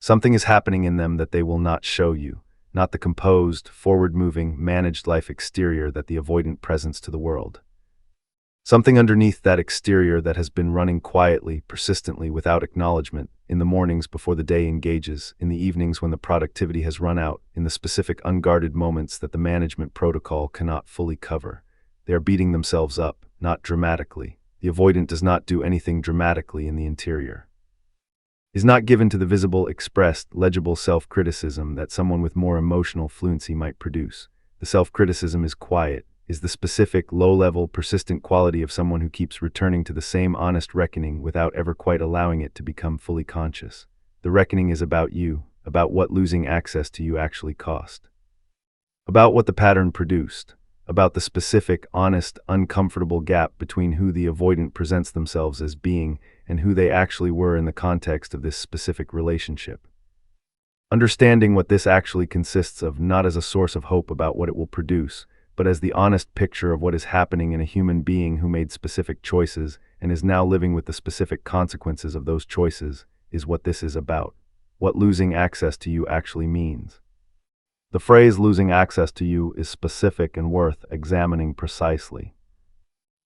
Something is happening in them that they will not show you, not the composed, forward-moving, managed life exterior that the avoidant presents to the world. Something underneath that exterior that has been running quietly, persistently, without acknowledgement, in the mornings before the day engages, in the evenings when the productivity has run out, in the specific unguarded moments that the management protocol cannot fully cover. They are beating themselves up, not dramatically. The avoidant does not do anything dramatically in the interior. Is not given to the visible, expressed, legible self-criticism that someone with more emotional fluency might produce. The self-criticism is quiet, is the specific, low-level, persistent quality of someone who keeps returning to the same honest reckoning without ever quite allowing it to become fully conscious. The reckoning is about you, about what losing access to you actually cost. About what the pattern produced. About the specific, honest, uncomfortable gap between who the avoidant presents themselves as being and who they actually were in the context of this specific relationship. Understanding what this actually consists of not as a source of hope about what it will produce, but as the honest picture of what is happening in a human being who made specific choices and is now living with the specific consequences of those choices, is what this is about. What losing access to you actually means. The phrase losing access to you is specific and worth examining precisely.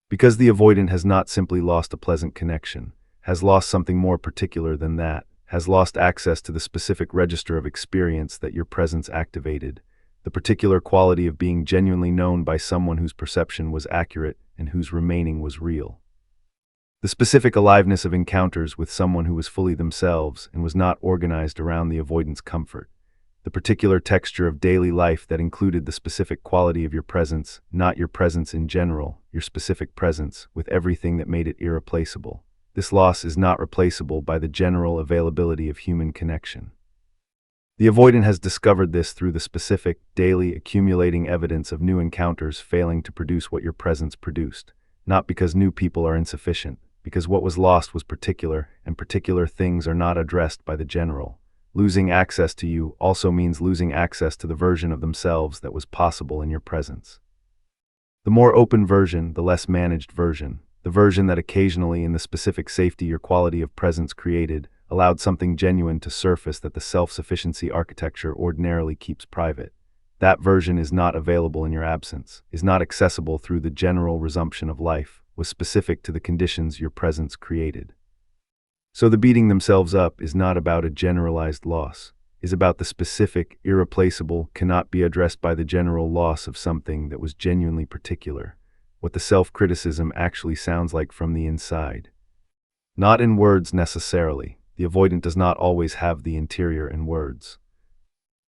Because the avoidant has not simply lost a pleasant connection, has lost something more particular than that, has lost access to the specific register of experience that your presence activated, the particular quality of being genuinely known by someone whose perception was accurate and whose remaining was real. The specific aliveness of encounters with someone who was fully themselves and was not organized around the avoidant's comfort. The particular texture of daily life that included the specific quality of your presence, not your presence in general, your specific presence, with everything that made it irreplaceable. This loss is not replaceable by the general availability of human connection. The avoidant has discovered this through the specific, daily, accumulating evidence of new encounters failing to produce what your presence produced, not because new people are insufficient, because what was lost was particular, and particular things are not addressed by the general. Losing access to you also means losing access to the version of themselves that was possible in your presence. The more open version, the less managed version, the version that occasionally, in the specific safety your quality of presence created, allowed something genuine to surface that the self-sufficiency architecture ordinarily keeps private. That version is not available in your absence, is not accessible through the general resumption of life, was specific to the conditions your presence created. So the beating themselves up is not about a generalized loss, is about the specific, irreplaceable, cannot be addressed by the general loss of something that was genuinely particular, what the self-criticism actually sounds like from the inside. Not in words necessarily, the avoidant does not always have the interior in words.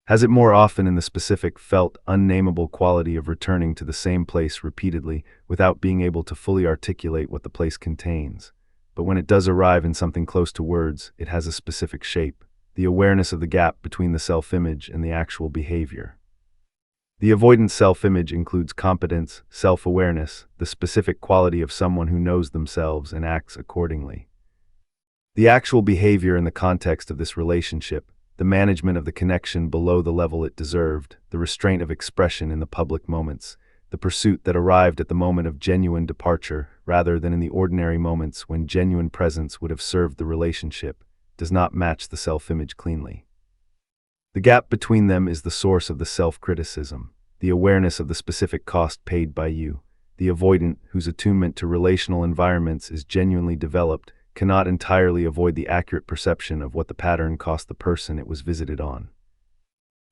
Has it more often in the specific, felt, unnameable quality of returning to the same place repeatedly without being able to fully articulate what the place contains. But when it does arrive in something close to words, it has a specific shape, the awareness of the gap between the self-image and the actual behavior. The avoidant self-image includes competence, self-awareness, the specific quality of someone who knows themselves and acts accordingly. The actual behavior in the context of this relationship, the management of the connection below the level it deserved, the restraint of expression in the public moments, the pursuit that arrived at the moment of genuine departure rather than in the ordinary moments when genuine presence would have served the relationship, does not match the self-image cleanly. The gap between them is the source of the self-criticism, the awareness of the specific cost paid by you. The avoidant, whose attunement to relational environments is genuinely developed, cannot entirely avoid the accurate perception of what the pattern cost the person it was visited on.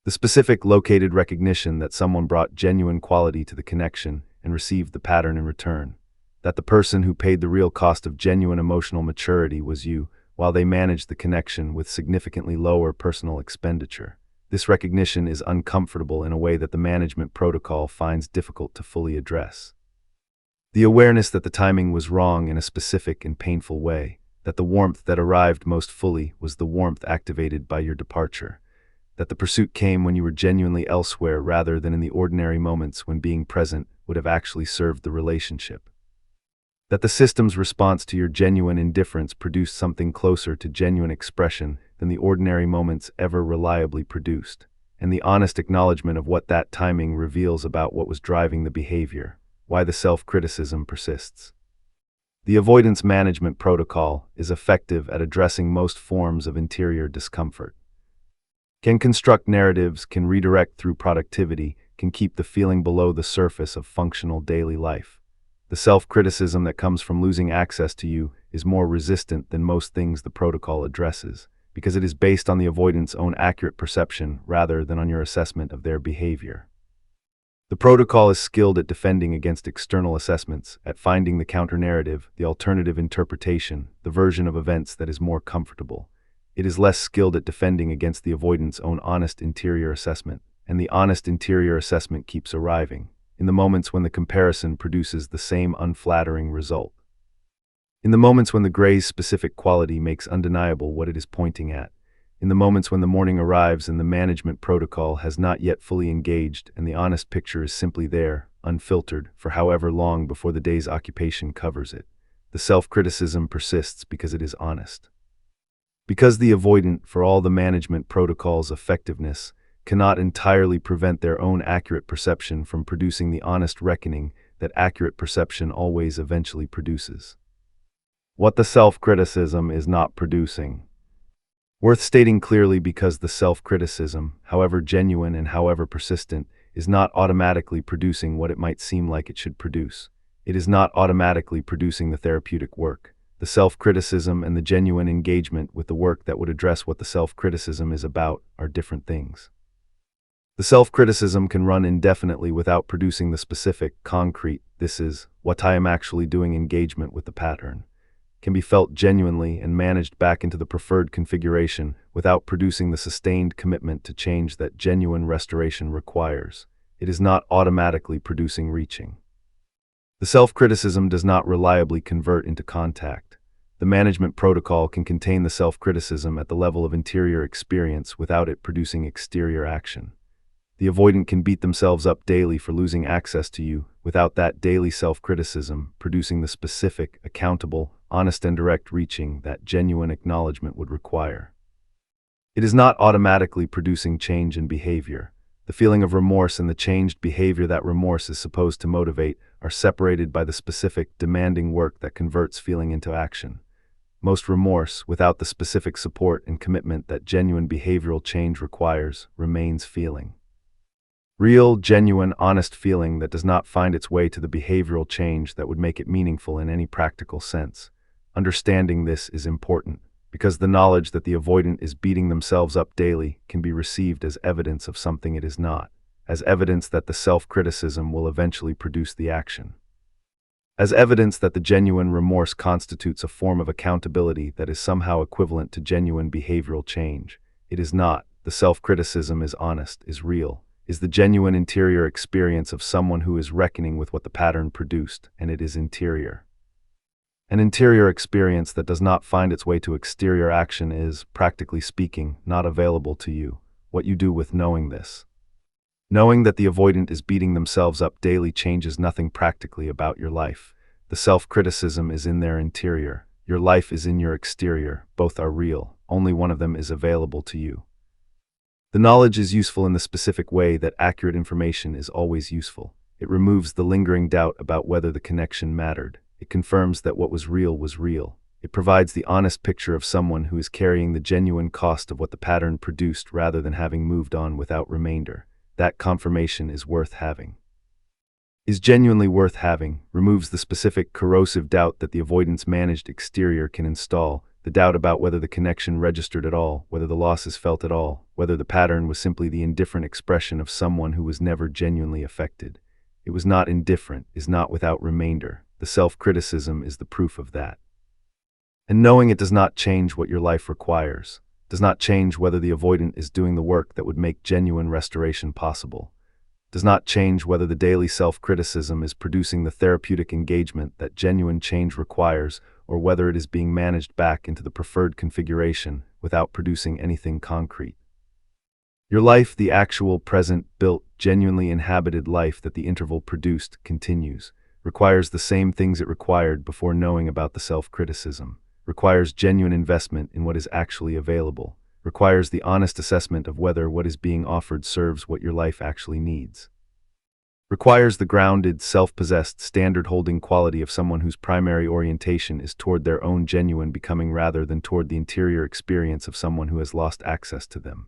The specific located recognition that someone brought genuine quality to the connection and received the pattern in return, that the person who paid the real cost of genuine emotional maturity was you, while they managed the connection with significantly lower personal expenditure. This recognition is uncomfortable in a way that the management protocol finds difficult to fully address. The awareness that the timing was wrong in a specific and painful way, that the warmth that arrived most fully was the warmth activated by your departure, that the pursuit came when you were genuinely elsewhere rather than in the ordinary moments when being present would have actually served the relationship. That the system's response to your genuine indifference produced something closer to genuine expression than the ordinary moments ever reliably produced, and the honest acknowledgement of what that timing reveals about what was driving the behavior, why the self-criticism persists. The avoidance management protocol is effective at addressing most forms of interior discomfort. Can construct narratives, can redirect through productivity, can keep the feeling below the surface of functional daily life. The self-criticism that comes from losing access to you is more resistant than most things the protocol addresses, because it is based on the avoidant's own accurate perception rather than on your assessment of their behavior. The protocol is skilled at defending against external assessments, at finding the counter-narrative, the alternative interpretation, the version of events that is more comfortable. It is less skilled at defending against the avoidant's own honest interior assessment, and the honest interior assessment keeps arriving, in the moments when the comparison produces the same unflattering result. In the moments when the gray's specific quality makes undeniable what it is pointing at. In the moments when the morning arrives and the management protocol has not yet fully engaged and the honest picture is simply there, unfiltered, for however long before the day's occupation covers it. The self-criticism persists because it is honest. Because the avoidant, for all the management protocol's effectiveness, cannot entirely prevent their own accurate perception from producing the honest reckoning that accurate perception always eventually produces. What the self-criticism is not producing. Worth stating clearly, because the self-criticism, however genuine and however persistent, is not automatically producing what it might seem like it should produce. It is not automatically producing the therapeutic work. The self-criticism and the genuine engagement with the work that would address what the self-criticism is about are different things. The self-criticism can run indefinitely without producing the specific, concrete, "this is what I am actually doing" engagement with the pattern. Can be felt genuinely and managed back into the preferred configuration without producing the sustained commitment to change that genuine restoration requires. It is not automatically producing reaching. The self-criticism does not reliably convert into contact. The management protocol can contain the self-criticism at the level of interior experience without it producing exterior action. The avoidant can beat themselves up daily for losing access to you without that daily self-criticism producing the specific, accountable, honest and direct reaching that genuine acknowledgement would require. It is not automatically producing change in behavior. The feeling of remorse and the changed behavior that remorse is supposed to motivate are separated by the specific, demanding work that converts feeling into action. Most remorse, without the specific support and commitment that genuine behavioral change requires, remains feeling. Real, genuine, honest feeling that does not find its way to the behavioral change that would make it meaningful in any practical sense. Understanding this is important, because the knowledge that the avoidant is beating themselves up daily can be received as evidence of something it is not, as evidence that the self-criticism will eventually produce the action. As evidence that the genuine remorse constitutes a form of accountability that is somehow equivalent to genuine behavioral change. It is not. The self-criticism is honest, is real, is the genuine interior experience of someone who is reckoning with what the pattern produced, and it is interior. An interior experience that does not find its way to exterior action is, practically speaking, not available to you. What you do with knowing this. Knowing that the avoidant is beating themselves up daily changes nothing practically about your life. The self-criticism is in their interior. Your life is in your exterior. Both are real. Only one of them is available to you. The knowledge is useful in the specific way that accurate information is always useful. It removes the lingering doubt about whether the connection mattered. It confirms that what was real was real. It provides the honest picture of someone who is carrying the genuine cost of what the pattern produced rather than having moved on without remainder. That confirmation is worth having. Is genuinely worth having, removes the specific corrosive doubt that the avoidance managed exterior can install, the doubt about whether the connection registered at all, whether the loss is felt at all, whether the pattern was simply the indifferent expression of someone who was never genuinely affected. It was not indifferent, is not without remainder. The self-criticism is the proof of that. And knowing it does not change what your life requires, does not change whether the avoidant is doing the work that would make genuine restoration possible, does not change whether the daily self-criticism is producing the therapeutic engagement that genuine change requires, or whether it is being managed back into the preferred configuration without producing anything concrete. Your life, the actual, present, built, genuinely inhabited life that the interval produced, continues, requires the same things it required before knowing about the self-criticism, requires genuine investment in what is actually available, requires the honest assessment of whether what is being offered serves what your life actually needs, requires the grounded, self-possessed, standard-holding quality of someone whose primary orientation is toward their own genuine becoming rather than toward the interior experience of someone who has lost access to them.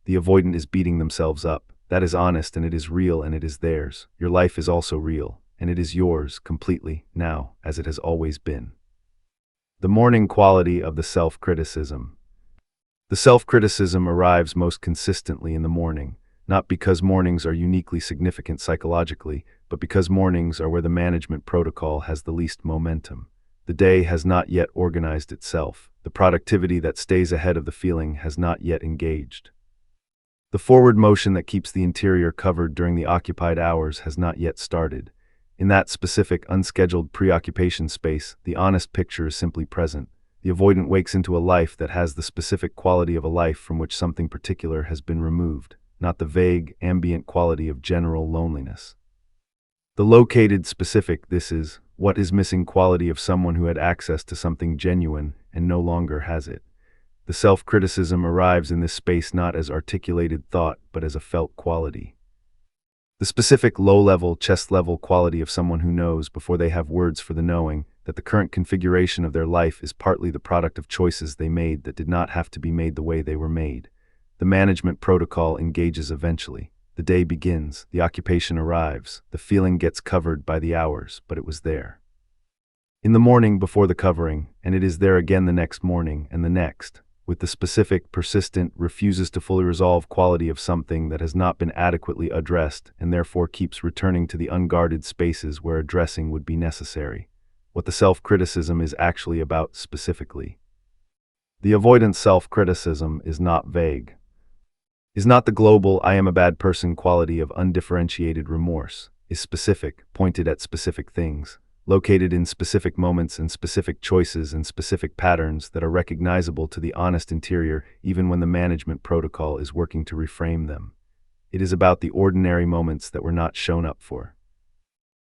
The avoidant is beating themselves up. That is honest, and it is real, and it is theirs. Your life is also real, and it is yours completely, now, as it has always been. The morning quality of the self-criticism. The self-criticism arrives most consistently in the morning, not because mornings are uniquely significant psychologically, but because mornings are where the management protocol has the least momentum. The day has not yet organized itself. The productivity that stays ahead of the feeling has not yet engaged. The forward motion that keeps the interior covered during the occupied hours has not yet started. In that specific, unscheduled preoccupation space, the honest picture is simply present. The avoidant wakes into a life that has the specific quality of a life from which something particular has been removed, not the vague, ambient quality of general loneliness. The located, specific, this is, what is missing quality of someone who had access to something genuine and no longer has it. The self-criticism arrives in this space not as articulated thought, but as a felt quality. The specific low-level, chest-level quality of someone who knows, before they have words for the knowing, that the current configuration of their life is partly the product of choices they made that did not have to be made the way they were made. The management protocol engages eventually. The day begins, the occupation arrives, the feeling gets covered by the hours, but it was there. In the morning before the covering, and it is there again the next morning and the next, with the specific, persistent, refuses to fully resolve quality of something that has not been adequately addressed and therefore keeps returning to the unguarded spaces where addressing would be necessary. What the self-criticism is actually about specifically. The avoidant self-criticism is not vague. Is not the global "I am a bad person" quality of undifferentiated remorse, is specific, pointed at specific things, located in specific moments and specific choices and specific patterns that are recognizable to the honest interior even when the management protocol is working to reframe them. It is about the ordinary moments that were not shown up for.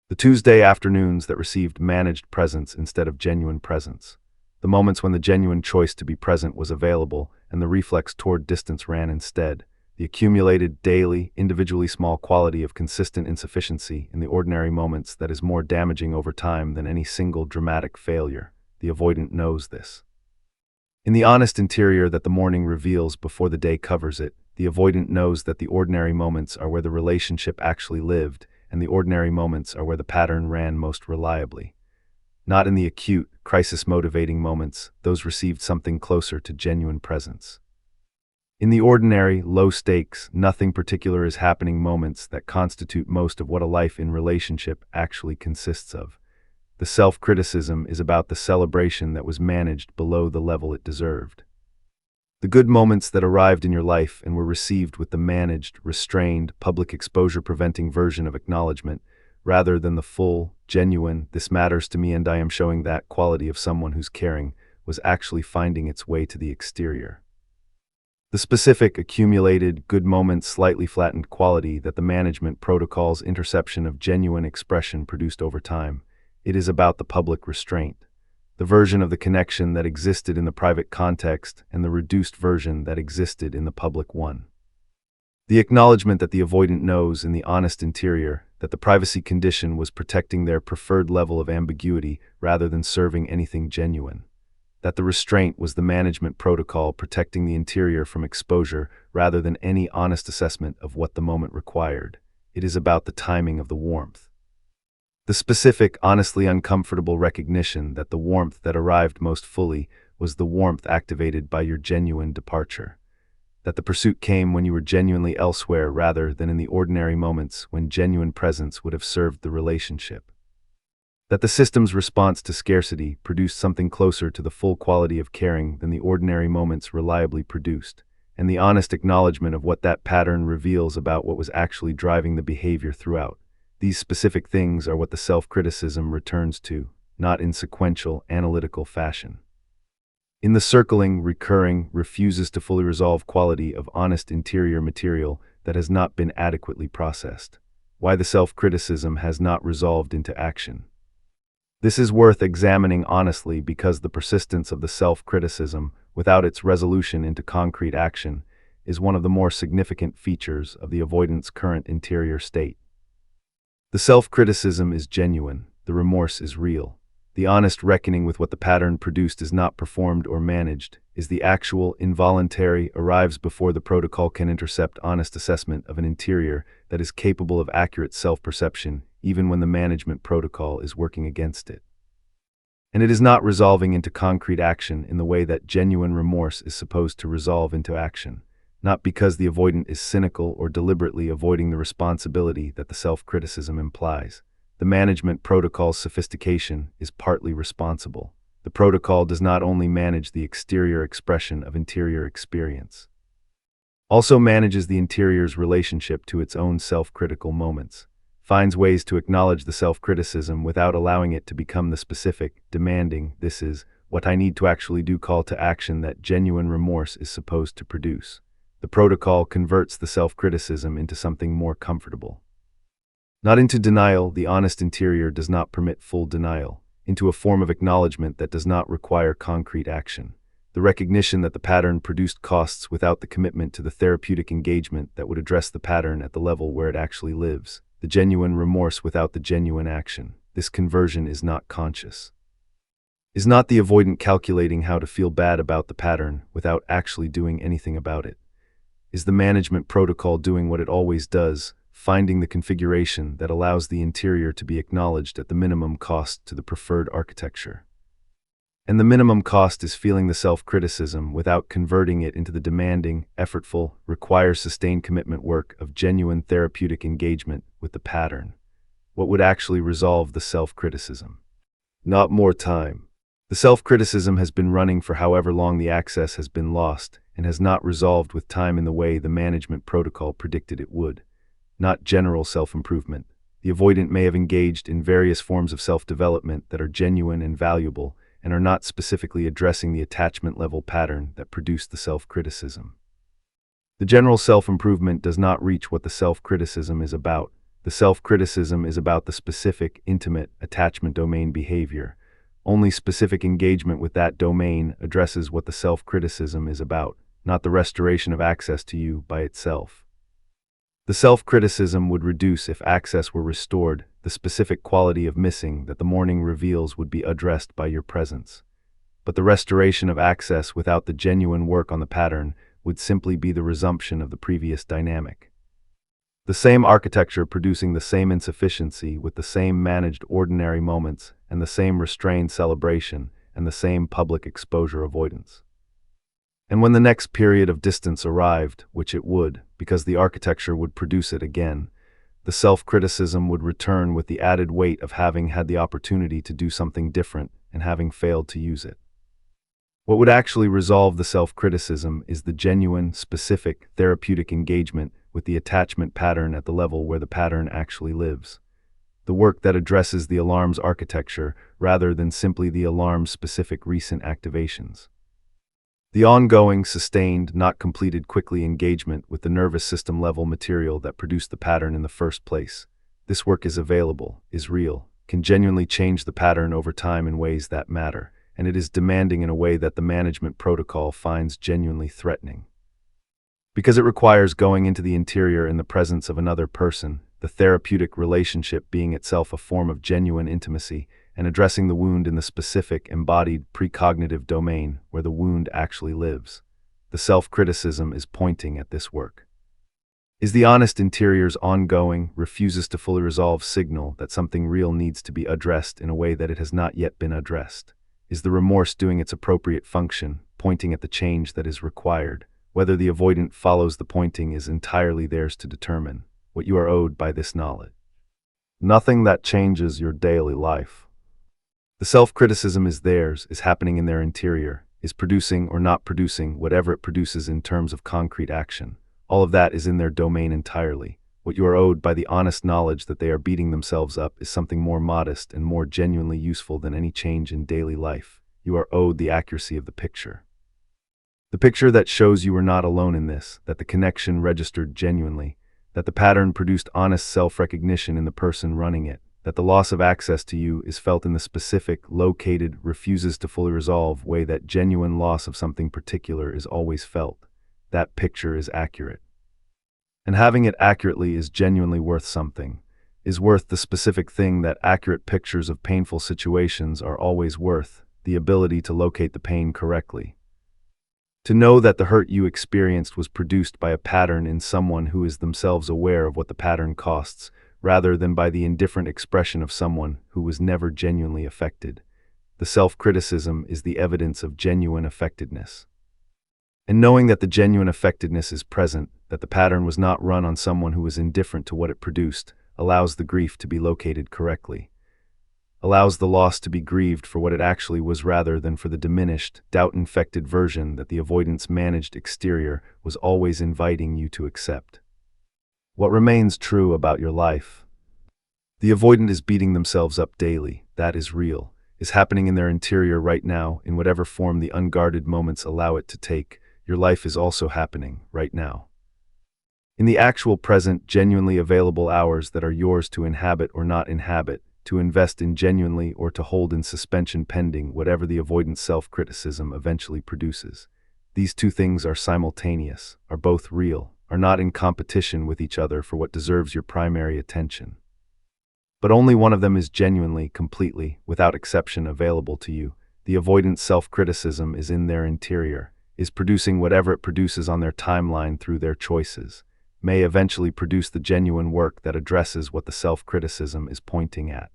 The Tuesday afternoons that received managed presence instead of genuine presence. The moments when the genuine choice to be present was available and the reflex toward distance ran instead. The accumulated, daily, individually small quality of consistent insufficiency in the ordinary moments that is more damaging over time than any single dramatic failure. The avoidant knows this. In the honest interior that the morning reveals before the day covers it, the avoidant knows that the ordinary moments are where the relationship actually lived, and the ordinary moments are where the pattern ran most reliably. Not in the acute, crisis-motivating moments, those received something closer to genuine presence. In the ordinary, low-stakes, nothing particular is happening moments that constitute most of what a life in relationship actually consists of. The self-criticism is about the celebration that was managed below the level it deserved. The good moments that arrived in your life and were received with the managed, restrained, public exposure-preventing version of acknowledgement, rather than the full, genuine, "this matters to me and I am showing that" quality of someone whose caring was actually finding its way to the exterior. The specific, accumulated, good moments, slightly flattened quality that the management protocol's interception of genuine expression produced over time. It is about the public restraint. The version of the connection that existed in the private context and the reduced version that existed in the public one. The acknowledgement that the avoidant knows in the honest interior that the privacy condition was protecting their preferred level of ambiguity rather than serving anything genuine. That the restraint was the management protocol protecting the interior from exposure rather than any honest assessment of what the moment required. It is about the timing of the warmth. The specific, honestly uncomfortable recognition that the warmth that arrived most fully was the warmth activated by your genuine departure. That the pursuit came when you were genuinely elsewhere rather than in the ordinary moments when genuine presence would have served the relationship. That the system's response to scarcity produced something closer to the full quality of caring than the ordinary moments reliably produced, and the honest acknowledgement of what that pattern reveals about what was actually driving the behavior throughout. These specific things are what the self-criticism returns to, not in sequential, analytical fashion. In the circling, recurring, refuses to fully resolve quality of honest interior material that has not been adequately processed. Why the self-criticism has not resolved into action. This is worth examining honestly because the persistence of the self-criticism, without its resolution into concrete action, is one of the more significant features of the avoidant's current interior state. The self-criticism is genuine, the remorse is real. The honest reckoning with what the pattern produced is not performed or managed, is the actual, involuntary, arrives before the protocol can intercept honest assessment of an interior that is capable of accurate self-perception, even when the management protocol is working against it. And it is not resolving into concrete action in the way that genuine remorse is supposed to resolve into action, not because the avoidant is cynical or deliberately avoiding the responsibility that the self-criticism implies. The management protocol's sophistication is partly responsible. The protocol does not only manage the exterior expression of interior experience, also manages the interior's relationship to its own self-critical moments, finds ways to acknowledge the self-criticism without allowing it to become the specific, demanding, "this is what I need to actually do" call to action that genuine remorse is supposed to produce. The protocol converts the self-criticism into something more comfortable. Not into denial, the honest interior does not permit full denial, into a form of acknowledgement that does not require concrete action. The recognition that the pattern produced costs without the commitment to the therapeutic engagement that would address the pattern at the level where it actually lives. The genuine remorse without the genuine action. This conversion is not conscious. Is not the avoidant calculating how to feel bad about the pattern without actually doing anything about it? Is the management protocol doing what it always does, finding the configuration that allows the interior to be acknowledged at the minimum cost to the preferred architecture? And the minimum cost is feeling the self-criticism without converting it into the demanding, effortful, requires sustained commitment work of genuine therapeutic engagement with the pattern. What would actually resolve the self-criticism? Not more time. The self-criticism has been running for however long the access has been lost and has not resolved with time in the way the management protocol predicted it would. Not general self-improvement. The avoidant may have engaged in various forms of self-development that are genuine and valuable and are not specifically addressing the attachment-level pattern that produced the self-criticism. The general self-improvement does not reach what the self-criticism is about. The self-criticism is about the specific, intimate, attachment domain behavior. Only specific engagement with that domain addresses what the self-criticism is about, not the restoration of access to you by itself. The self-criticism would reduce if access were restored. The specific quality of missing that the morning reveals would be addressed by your presence. But the restoration of access without the genuine work on the pattern would simply be the resumption of the previous dynamic. The same architecture producing the same insufficiency with the same managed ordinary moments and the same restrained celebration and the same public exposure avoidance. And when the next period of distance arrived, which it would, because the architecture would produce it again, the self-criticism would return with the added weight of having had the opportunity to do something different and having failed to use it. What would actually resolve the self-criticism is the genuine, specific, therapeutic engagement with the attachment pattern at the level where the pattern actually lives. The work that addresses the alarm's architecture rather than simply the alarm's specific recent activations. The ongoing, sustained, not completed quickly engagement with the nervous system level material that produced the pattern in the first place. This work is available, is real, can genuinely change the pattern over time in ways that matter, and it is demanding in a way that the management protocol finds genuinely threatening. Because it requires going into the interior in the presence of another person, the therapeutic relationship being itself a form of genuine intimacy, and addressing the wound in the specific, embodied, precognitive domain where the wound actually lives. The self-criticism is pointing at this work. Is the honest interior's ongoing, refuses to fully resolve signal that something real needs to be addressed in a way that it has not yet been addressed? Is the remorse doing its appropriate function, pointing at the change that is required? Whether the avoidant follows the pointing is entirely theirs to determine. What you are owed by this knowledge. Nothing that changes your daily life. The self-criticism is theirs, is happening in their interior, is producing or not producing whatever it produces in terms of concrete action. All of that is in their domain entirely. What you are owed by the honest knowledge that they are beating themselves up is something more modest and more genuinely useful than any change in daily life. You are owed the accuracy of the picture. The picture that shows you were not alone in this, that the connection registered genuinely, that the pattern produced honest self-recognition in the person running it, that the loss of access to you is felt in the specific, located, refuses to fully resolve way that genuine loss of something particular is always felt. That picture is accurate. And having it accurately is genuinely worth something. is worth the specific thing that accurate pictures of painful situations are always worth, the ability to locate the pain correctly. To know that the hurt you experienced was produced by a pattern in someone who is themselves aware of what the pattern costs, rather than by the indifferent expression of someone who was never genuinely affected. The self-criticism is the evidence of genuine affectedness. And knowing that the genuine affectedness is present, that the pattern was not run on someone who was indifferent to what it produced, allows the grief to be located correctly. Allows the loss to be grieved for what it actually was rather than for the diminished, doubt-infected version that the avoidance-managed exterior was always inviting you to accept. What remains true about your life? The avoidant is beating themselves up daily. That is real, is happening in their interior right now, in whatever form the unguarded moments allow it to take. Your life is also happening right now. In the actual present, genuinely available hours that are yours to inhabit or not inhabit, to invest in genuinely or to hold in suspension pending whatever the avoidant self-criticism eventually produces. These two things are simultaneous, are both real, are not in competition with each other for what deserves your primary attention. But only one of them is genuinely, completely, without exception available to you. The avoidant self-criticism is in their interior, is producing whatever it produces on their timeline through their choices, may eventually produce the genuine work that addresses what the self-criticism is pointing at.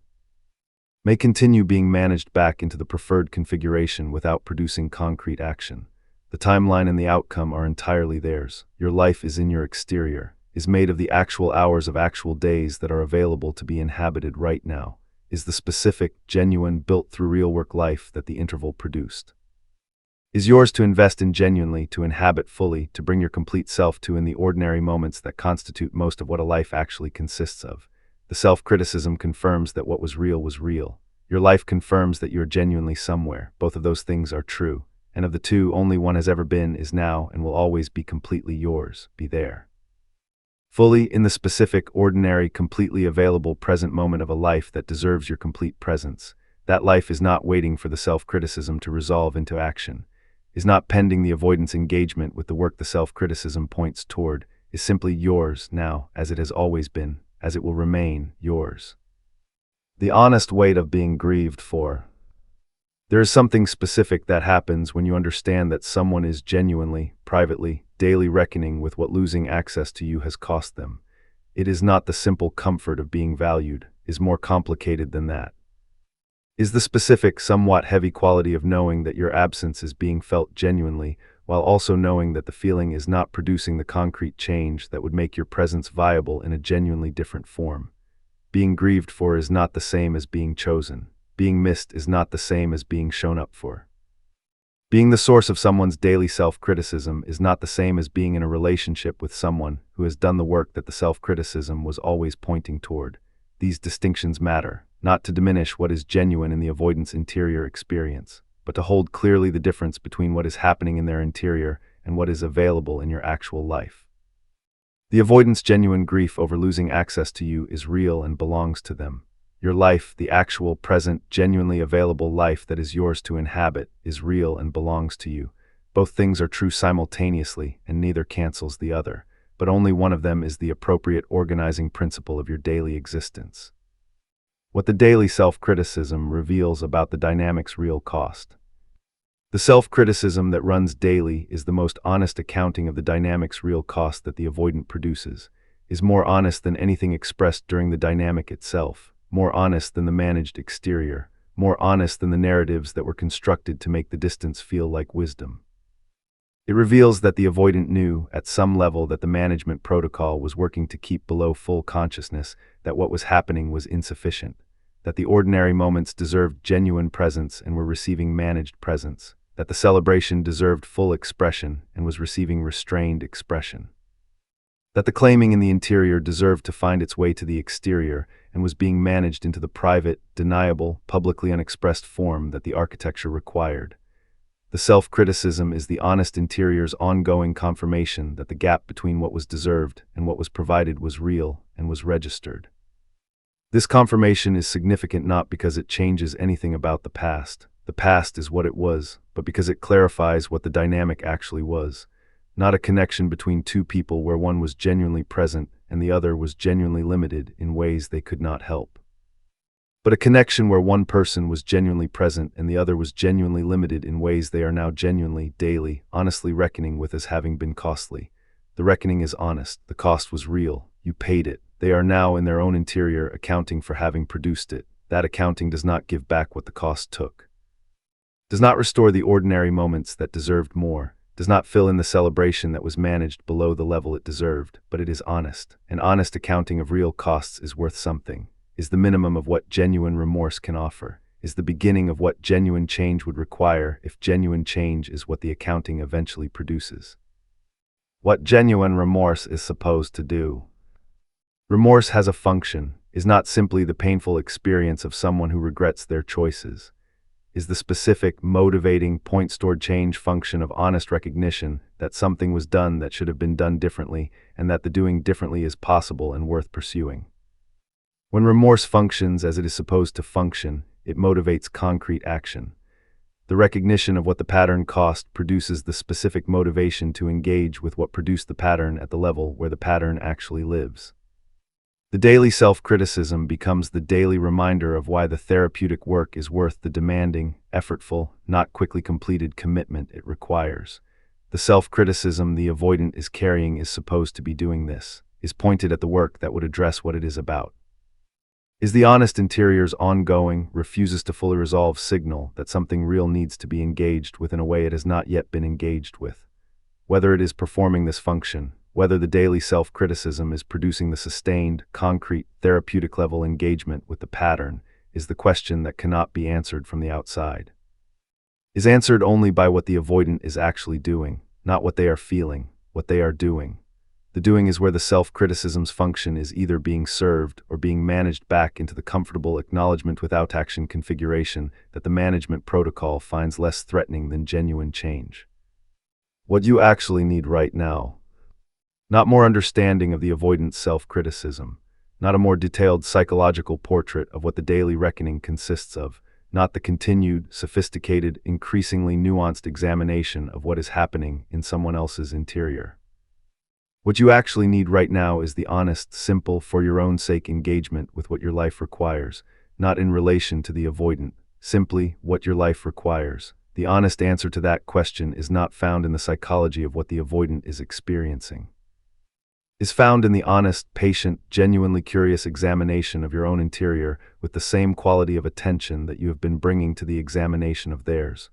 May continue being managed back into the preferred configuration without producing concrete action. The timeline and the outcome are entirely theirs. Your life is in your exterior, is made of the actual hours of actual days that are available to be inhabited right now, is the specific, genuine, built through real work life that the interval produced. Is yours to invest in genuinely, to inhabit fully, to bring your complete self to in the ordinary moments that constitute most of what a life actually consists of. The self-criticism confirms that what was real was real. Your life confirms that you are genuinely somewhere. Both of those things are true, and of the two, only one has ever been, is now, and will always be completely yours, be there. Fully in the specific, ordinary, completely available present moment of a life that deserves your complete presence. That life is not waiting for the self-criticism to resolve into action, is not pending the avoidance engagement with the work the self-criticism points toward, is simply yours now, as it has always been, as it will remain yours. The honest weight of being grieved for. There is something specific that happens when you understand that someone is genuinely, privately, daily reckoning with what losing access to you has cost them. It is not the simple comfort of being valued, is more complicated than that. Is the specific, somewhat heavy quality of knowing that your absence is being felt genuinely, while also knowing that the feeling is not producing the concrete change that would make your presence viable in a genuinely different form. Being grieved for is not the same as being chosen. Being missed is not the same as being shown up for. Being the source of someone's daily self-criticism is not the same as being in a relationship with someone who has done the work that the self-criticism was always pointing toward. These distinctions matter, not to diminish what is genuine in the avoidance interior experience, but to hold clearly the difference between what is happening in their interior and what is available in your actual life. The avoidance genuine grief over losing access to you is real and belongs to them. Your life, the actual, present, genuinely available life that is yours to inhabit, is real and belongs to you. Both things are true simultaneously, and neither cancels the other, but only one of them is the appropriate organizing principle of your daily existence. What the daily self-criticism reveals about the dynamic's real cost. The self-criticism that runs daily is the most honest accounting of the dynamic's real cost that the avoidant produces, is more honest than anything expressed during the dynamic itself, more honest than the managed exterior, more honest than the narratives that were constructed to make the distance feel like wisdom. It reveals that the avoidant knew, at some level, that the management protocol was working to keep below full consciousness that what was happening was insufficient, that the ordinary moments deserved genuine presence and were receiving managed presence, that the celebration deserved full expression and was receiving restrained expression, that the claiming in the interior deserved to find its way to the exterior and was being managed into the private, deniable, publicly unexpressed form that the architecture required. The self-criticism is the honest interior's ongoing confirmation that the gap between what was deserved and what was provided was real and was registered. This confirmation is significant not because it changes anything about the past is what it was, but because it clarifies what the dynamic actually was. not a connection between two people where one was genuinely present and the other was genuinely limited in ways they could not help. But a connection where one person was genuinely present and the other was genuinely limited in ways they are now genuinely, daily, honestly reckoning with as having been costly. The reckoning is honest, the cost was real, you paid it. They are now in their own interior accounting for having produced it. That accounting does not give back what the cost took. Does not restore the ordinary moments that deserved more, does not fill in the celebration that was managed below the level it deserved, but it is honest. An honest accounting of real costs is worth something, is the minimum of what genuine remorse can offer, is the beginning of what genuine change would require if genuine change is what the accounting eventually produces. What genuine remorse is supposed to do. Remorse has a function, is not simply the painful experience of someone who regrets their choices, is the specific, motivating, point-stored change function of honest recognition that something was done that should have been done differently and that the doing differently is possible and worth pursuing. When remorse functions as it is supposed to function, it motivates concrete action. The recognition of what the pattern cost produces the specific motivation to engage with what produced the pattern at the level where the pattern actually lives. The daily self-criticism becomes the daily reminder of why the therapeutic work is worth the demanding, effortful, not quickly completed commitment it requires. The self-criticism the avoidant is carrying is supposed to be doing this, is pointed at the work that would address what it is about. Is the honest interior's ongoing, refuses to fully resolve signal that something real needs to be engaged with in a way it has not yet been engaged with. Whether it is performing this function, whether the daily self-criticism is producing the sustained, concrete, therapeutic-level engagement with the pattern, is the question that cannot be answered from the outside. Is answered only by what the avoidant is actually doing, not what they are feeling, what they are doing. The doing is where the self-criticism's function is either being served or being managed back into the comfortable acknowledgement without action configuration that the management protocol finds less threatening than genuine change. What you actually need right now. Not more understanding of the avoidant's self-criticism, not a more detailed psychological portrait of what the daily reckoning consists of, not the continued, sophisticated, increasingly nuanced examination of what is happening in someone else's interior. What you actually need right now is the honest, simple, for your own sake engagement with what your life requires, not in relation to the avoidant, simply what your life requires. The honest answer to that question is not found in the psychology of what the avoidant is experiencing. Is found in the honest, patient, genuinely curious examination of your own interior with the same quality of attention that you have been bringing to the examination of theirs.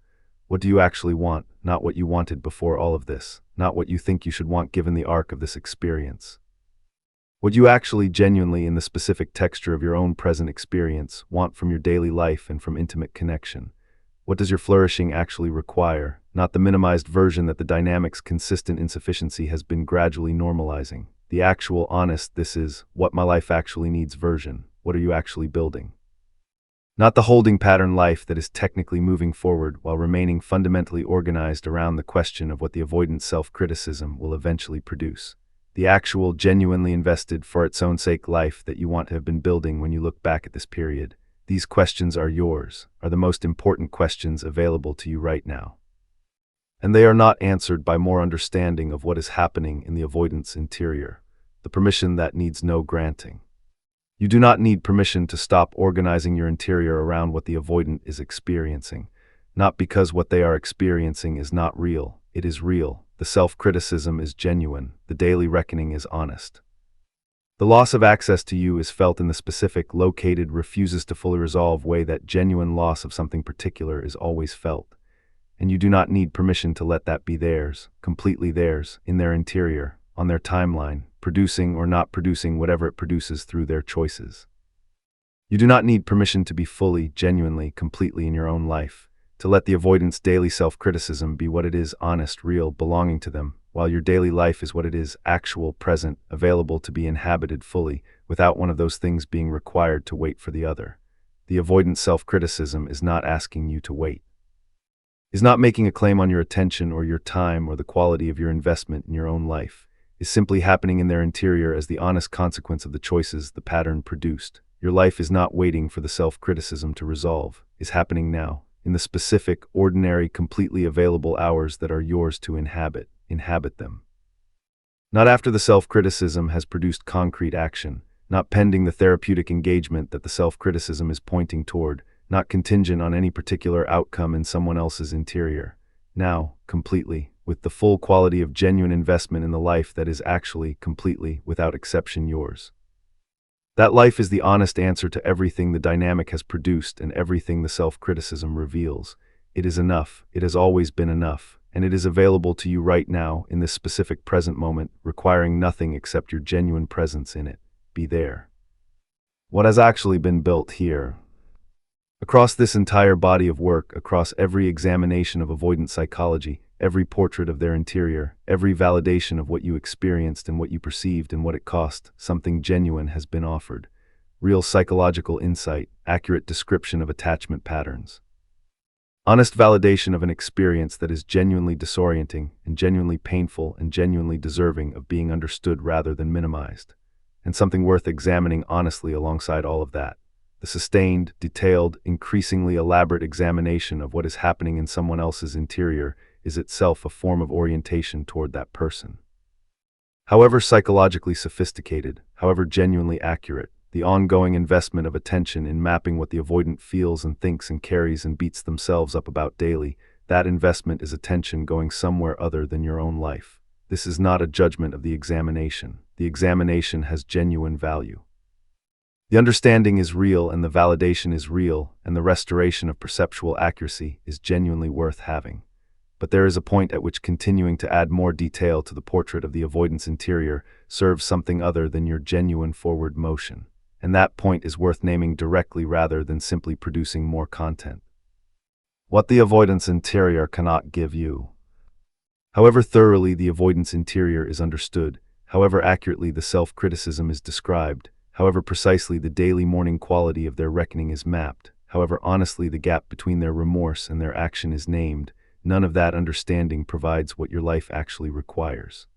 What do you actually want, not what you wanted before all of this, not what you think you should want given the arc of this experience. What you actually genuinely, in the specific texture of your own present experience, want from your daily life and from intimate connection. What does your flourishing actually require, not the minimized version that the dynamic's consistent insufficiency has been gradually normalizing. The actual, honest, this is, what my life actually needs version. What are you actually building? Not the holding pattern life that is technically moving forward while remaining fundamentally organized around the question of what the avoidant self-criticism will eventually produce. The actual, genuinely invested for its own sake life that you want to have been building when you look back at this period. These questions are yours, are the most important questions available to you right now. And they are not answered by more understanding of what is happening in the avoidant's interior, the permission that needs no granting. You do not need permission to stop organizing your interior around what the avoidant is experiencing, not because what they are experiencing is not real, it is real, the self-criticism is genuine, the daily reckoning is honest. The loss of access to you is felt in the specific, located, refuses to fully resolve way that genuine loss of something particular is always felt. And you do not need permission to let that be theirs, completely theirs, in their interior, on their timeline, producing or not producing whatever it produces through their choices. You do not need permission to be fully, genuinely, completely in your own life, to let the avoidant's daily self-criticism be what it is, honest, real, belonging to them, while your daily life is what it is, actual, present, available to be inhabited fully, without one of those things being required to wait for the other. The avoidant self-criticism is not asking you to wait. Is not making a claim on your attention or your time or the quality of your investment in your own life. Is simply happening in their interior as the honest consequence of the choices the pattern produced. Your life is not waiting for the self-criticism to resolve, is happening now, in the specific, ordinary, completely available hours that are yours to inhabit, inhabit them. Not after the self-criticism has produced concrete action, not pending the therapeutic engagement that the self-criticism is pointing toward, not contingent on any particular outcome in someone else's interior. Now, completely, with the full quality of genuine investment in the life that is actually, completely, without exception yours. That life is the honest answer to everything the dynamic has produced and everything the self-criticism reveals. It is enough, it has always been enough, and it is available to you right now in this specific present moment, requiring nothing except your genuine presence in it. Be there. What has actually been built here? Across this entire body of work, across every examination of avoidant psychology, every portrait of their interior, every validation of what you experienced and what you perceived and what it cost, something genuine has been offered. Real psychological insight, accurate description of attachment patterns. Honest validation of an experience that is genuinely disorienting and genuinely painful and genuinely deserving of being understood rather than minimized. And something worth examining honestly alongside all of that. The sustained, detailed, increasingly elaborate examination of what is happening in someone else's interior is itself a form of orientation toward that person. However psychologically sophisticated, however genuinely accurate, the ongoing investment of attention in mapping what the avoidant feels and thinks and carries and beats themselves up about daily, that investment is attention going somewhere other than your own life. This is not a judgment of the examination. The examination has genuine value. The understanding is real and the validation is real, and the restoration of perceptual accuracy is genuinely worth having. But there is a point at which continuing to add more detail to the portrait of the avoidance interior serves something other than your genuine forward motion. And that point is worth naming directly rather than simply producing more content. What the avoidance interior cannot give you. However thoroughly the avoidance interior is understood, however accurately the self-criticism is described, however precisely the daily morning quality of their reckoning is mapped, however honestly the gap between their remorse and their action is named, none of that understanding provides what your life actually requires.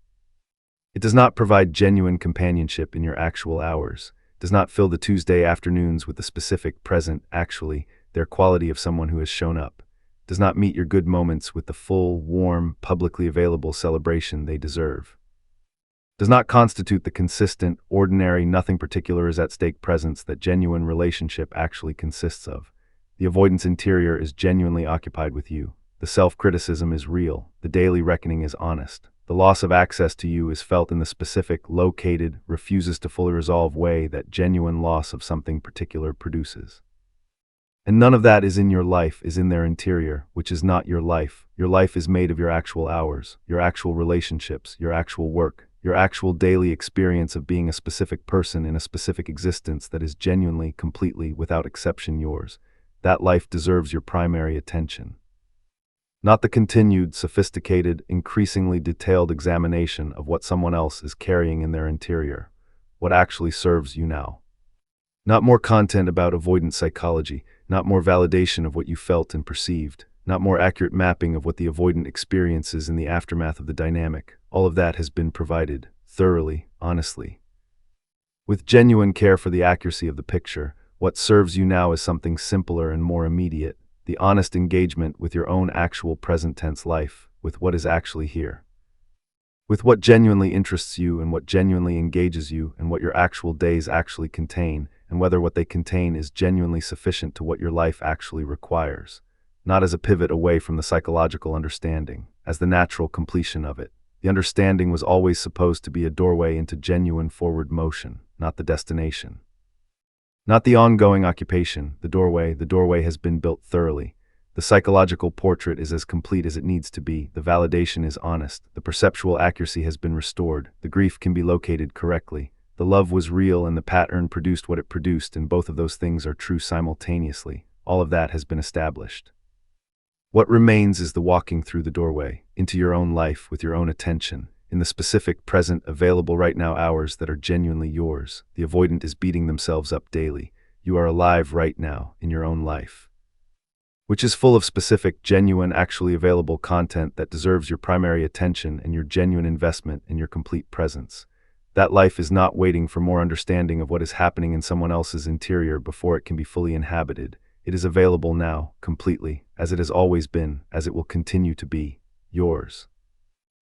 It does not provide genuine companionship in your actual hours, does not fill the Tuesday afternoons with the specific present, actually, their quality of someone who has shown up, does not meet your good moments with the full, warm, publicly available celebration they deserve. Does not constitute the consistent, ordinary, nothing particular is at stake presence that genuine relationship actually consists of. The avoidance interior is genuinely occupied with you. The self-criticism is real. The daily reckoning is honest. The loss of access to you is felt in the specific, located, refuses to fully resolve way that genuine loss of something particular produces. And none of that is in your life, is in their interior, which is not your life. Your life is made of your actual hours, your actual relationships, your actual work, your actual daily experience of being a specific person in a specific existence that is genuinely, completely, without exception yours. That life deserves your primary attention. Not the continued, sophisticated, increasingly detailed examination of what someone else is carrying in their interior. What actually serves you now. Not more content about avoidant psychology, not more validation of what you felt and perceived, not more accurate mapping of what the avoidant experiences in the aftermath of the dynamic. All of that has been provided, thoroughly, honestly. With genuine care for the accuracy of the picture, what serves you now is something simpler and more immediate. The honest engagement with your own actual present tense life, with what is actually here. With what genuinely interests you and what genuinely engages you and what your actual days actually contain, and whether what they contain is genuinely sufficient to what your life actually requires. Not as a pivot away from the psychological understanding, as the natural completion of it. The understanding was always supposed to be a doorway into genuine forward motion, not the destination. Not the ongoing occupation, the doorway has been built thoroughly. The psychological portrait is as complete as it needs to be, the validation is honest, the perceptual accuracy has been restored, the grief can be located correctly, the love was real and the pattern produced what it produced, and both of those things are true simultaneously. All of that has been established. What remains is the walking through the doorway, into your own life with your own attention, in the specific, present, available right now hours that are genuinely yours. The avoidant is beating themselves up daily. You are alive right now, in your own life, which is full of specific, genuine, actually available content that deserves your primary attention and your genuine investment and your complete presence. That life is not waiting for more understanding of what is happening in someone else's interior before it can be fully inhabited. It is available now, completely, as it has always been, as it will continue to be, yours.